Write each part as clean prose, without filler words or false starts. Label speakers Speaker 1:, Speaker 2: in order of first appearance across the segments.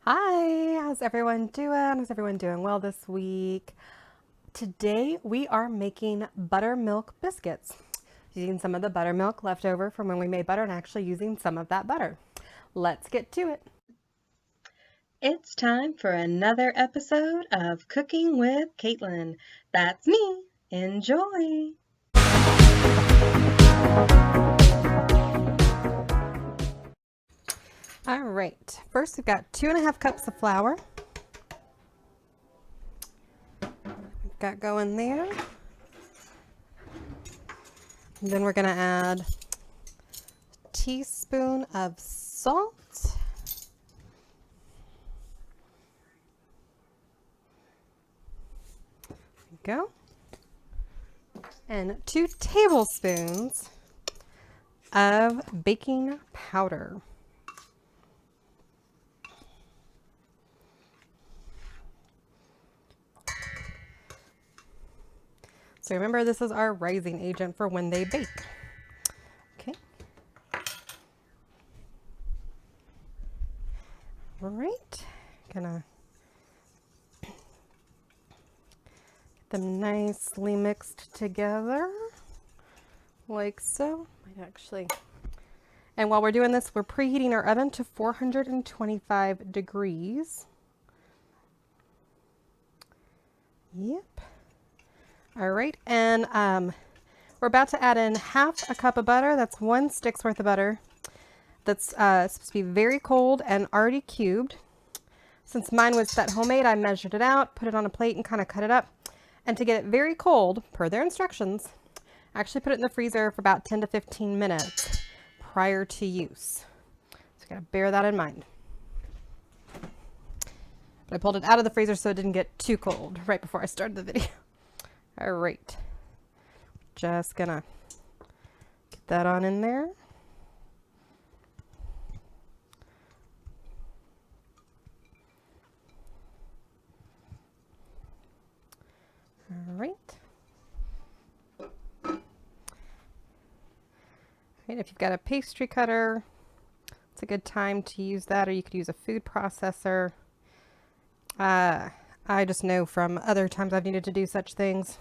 Speaker 1: Hi, how's everyone doing? Is everyone doing well this week? Today we are making buttermilk biscuits. Using some of the buttermilk left over from when we made butter and actually using some of that butter. Let's get to it. It's time for another episode of Cooking with Kaitlin. That's me. Enjoy. All right, first we've got 2.5 cups of flour. Got going there. And then we're gonna add a teaspoon of salt. There we go. And 2 tablespoons of baking powder. So remember, this is our rising agent for when they bake. Okay. All right. Gonna get them nicely mixed together, like so. Might actually. And while we're doing this, we're preheating our oven to 425 degrees. Yep. All right, and we're about to add in 1/2 cup of butter. That's 1 stick's worth of butter. That's supposed to be very cold and already cubed. Since mine was set homemade, I measured it out, put it on a plate, and kind of cut it up. And to get it very cold, per their instructions, actually put it in the freezer for about 10 to 15 minutes prior to use. So you gotta bear that in mind. But I pulled it out of the freezer so it didn't get too cold right before I started the video. All right, just gonna get that on in there. All right. And if you've got a pastry cutter, it's a good time to use that, or you could use a food processor. I just know from other times I've needed to do such things,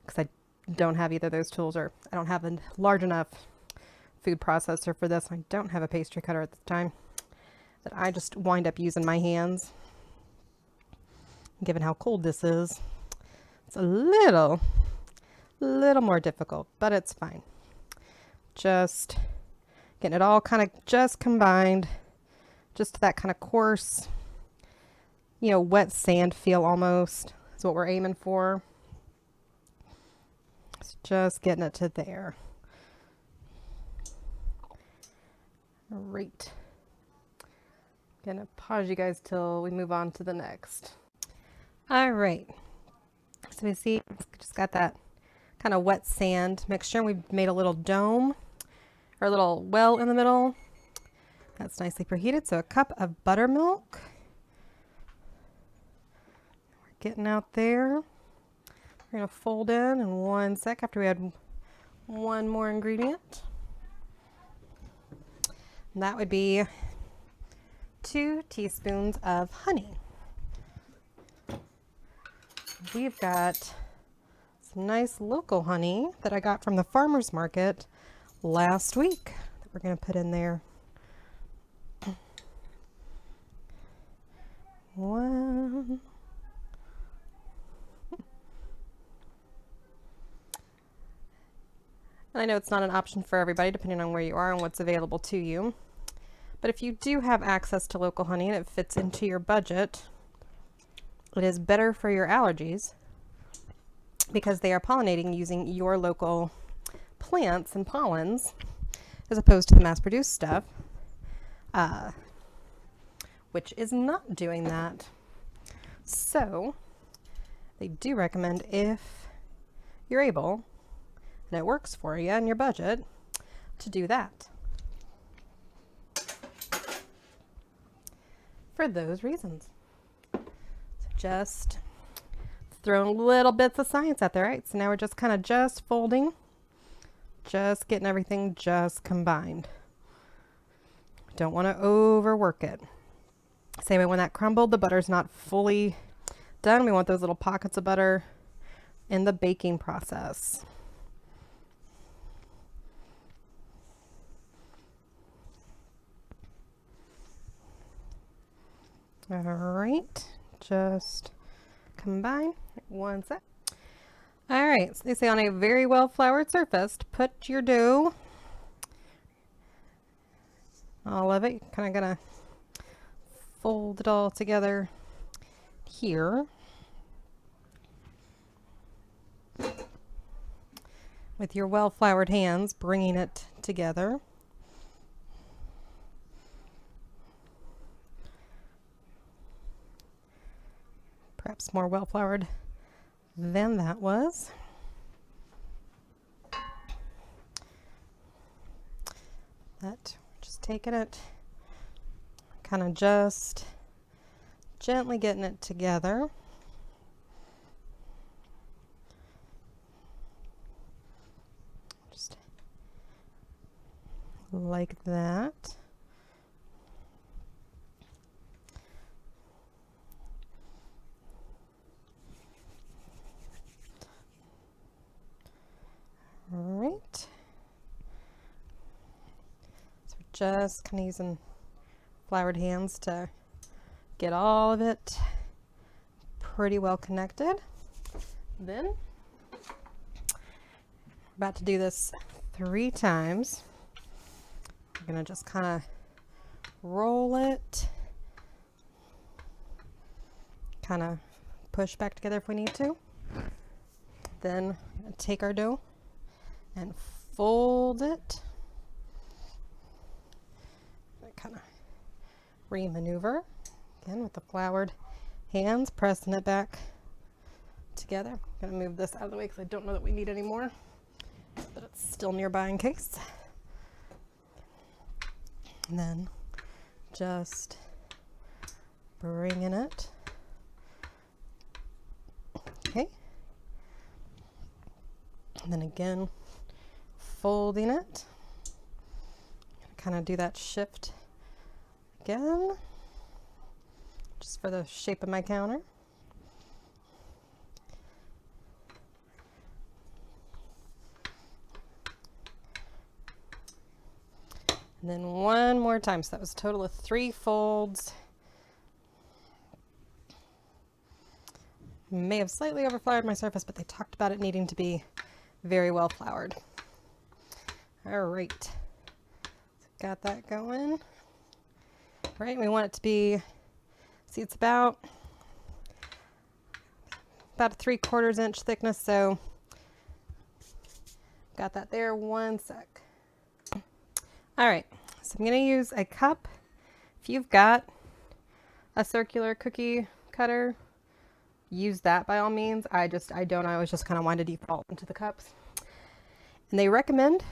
Speaker 1: because I don't have either of those tools, or I don't have a large enough food processor for this. I don't have a pastry cutter at the time, that I just wind up using my hands. Given how cold this is, it's a little more difficult, but it's fine. Just getting it all kind of just combined, just that kind of coarse, wet sand feel almost is what we're aiming for. It's just getting it to there. All right. Gonna pause you guys till we move on to the next. All right. So we see just got that kind of wet sand mixture. We've made a little dome or a little well in the middle. That's nicely preheated. So a cup of buttermilk. We're getting out there. We're going to fold in 1 sec after we add one more ingredient. And that would be 2 teaspoons of honey. We've got some nice local honey that I got from the farmer's market last week that we're going to put in there. 1. And I know it's not an option for everybody depending on where you are and what's available to you. But if you do have access to local honey and it fits into your budget, it is better for your allergies because they are pollinating using your local plants and pollens as opposed to the mass-produced stuff, which is not doing that. So they do recommend, if you're able and it works for you and your budget, to do that. For those reasons. So just throwing little bits of science out there, right? So now we're just kind of just folding, just getting everything just combined. Don't want to overwork it. Same way when that crumbled, the butter's not fully done. We want those little pockets of butter in the baking process. All right, just combine one sec. All right, so they say on a very well floured surface, put your dough, all of it. You're kind of gonna fold it all together here with your well floured hands, bringing it together. Perhaps more well floured than that was. But just taking it, kind of just gently getting it together. Just like that. All right. So we're just kind of using floured hands to get all of it pretty well connected. Then we're about to do this 3 times. We're gonna just kind of roll it, kind of push back together if we need to. Then take our dough and fold it. Kind of re-maneuver again with the floured hands, pressing it back together. I'm gonna move this out of the way because I don't know that we need any more, but it's still nearby in case. And then just bringing it. Okay. And then again, folding it. Kind of do that shift again, just for the shape of my counter. And then one more time. So that was a total of 3 folds. May have slightly overfloured my surface, but they talked about it needing to be very well floured. All right, so got that going. Right, we want it to be, see, it's about a 3/4 inch thickness, so got that there. One sec. All right, so I'm gonna use a cup. If you've got a circular cookie cutter, use that by all means. I don't. I always just kind of want to default into the cups. And they recommend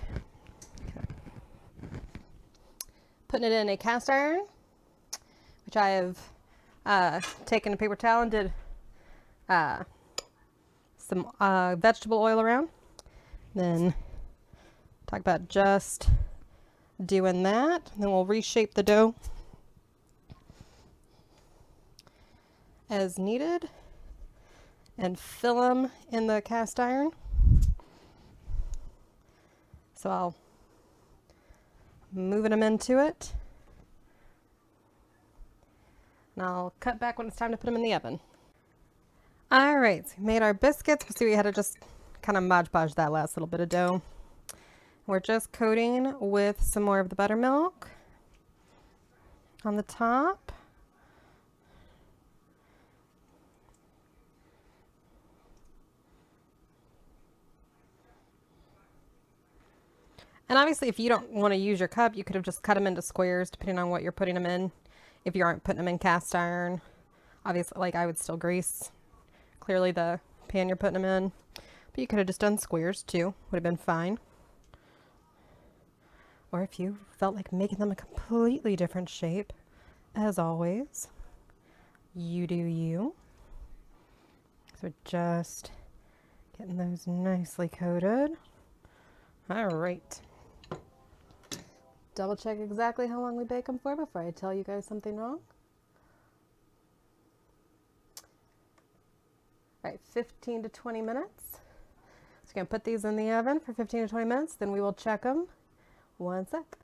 Speaker 1: putting it in a cast iron, which I have taken a paper towel and did some vegetable oil around. Then talk about just doing that. And then we'll reshape the dough as needed and fill them in the cast iron. So I'll moving them into it, and I'll cut back when it's time to put them in the oven. All right, so we made our biscuits. We see we had to just kind of Mod Podge that last little bit of dough. We're just coating with some more of the buttermilk on the top. And obviously, if you don't want to use your cup, you could have just cut them into squares, depending on what you're putting them in. If you aren't putting them in cast iron, obviously, like I would still grease clearly the pan you're putting them in. But you could have just done squares too, would have been fine. Or if you felt like making them a completely different shape, as always, you do you. So just getting those nicely coated. All right. Double check exactly how long we bake them for before I tell you guys something wrong. All right, 15 to 20 minutes. So we're gonna put these in the oven for 15 to 20 minutes, then we will check them. One sec.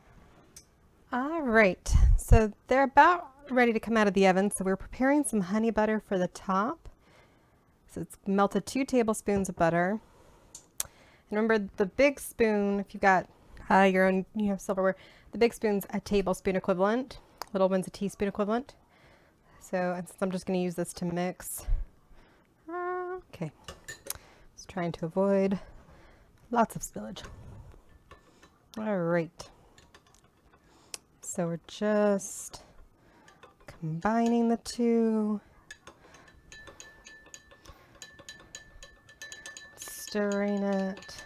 Speaker 1: All right, so they're about ready to come out of the oven. So we're preparing some honey butter for the top. So it's melted 2 tablespoons of butter. And remember the big spoon, if you've got your own, silverware, the big spoon's a tablespoon equivalent, little one's a teaspoon equivalent. So and since I'm just going to use this to mix. Okay, just trying to avoid lots of spillage. All right, so we're just combining the two, stirring it.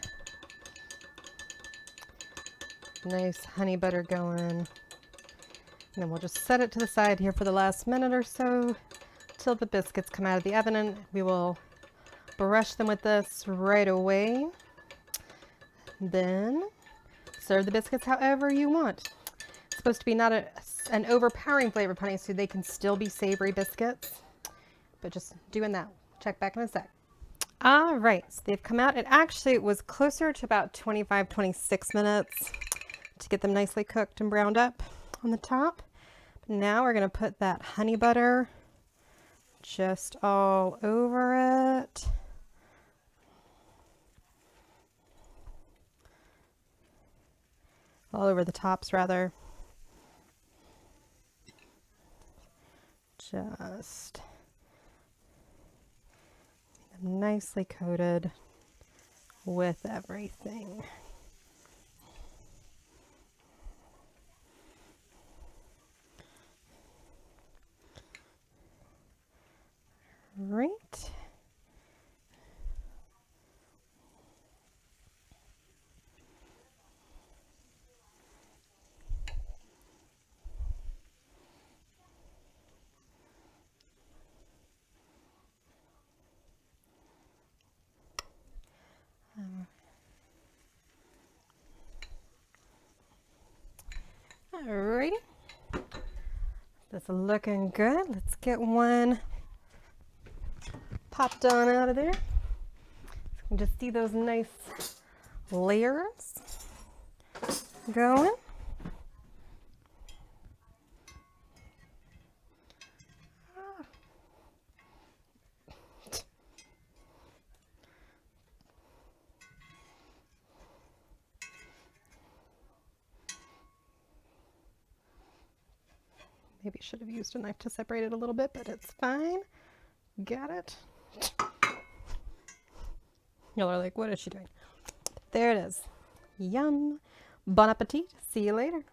Speaker 1: Nice honey butter going. And then we'll just set it to the side here for the last minute or so till the biscuits come out of the oven, and we will brush them with this right away. Then serve the biscuits however you want. It's supposed to be not an overpowering flavor, honey, so they can still be savory biscuits, but just doing that. Check back in a sec. All right, so they've come out. It was closer to about 25, 26 minutes to get them nicely cooked and browned up on the top. But now we're going to put that honey butter just all over it. All over the tops, rather. Just nicely coated with everything. Right. Alrighty, that's looking good. Let's get one popped on out of there. You can just see those nice layers going. Maybe I should have used a knife to separate it a little bit, but it's fine. Got it. Y'all are like, what is she doing? There it is. Yum. Bon appetit. See you later.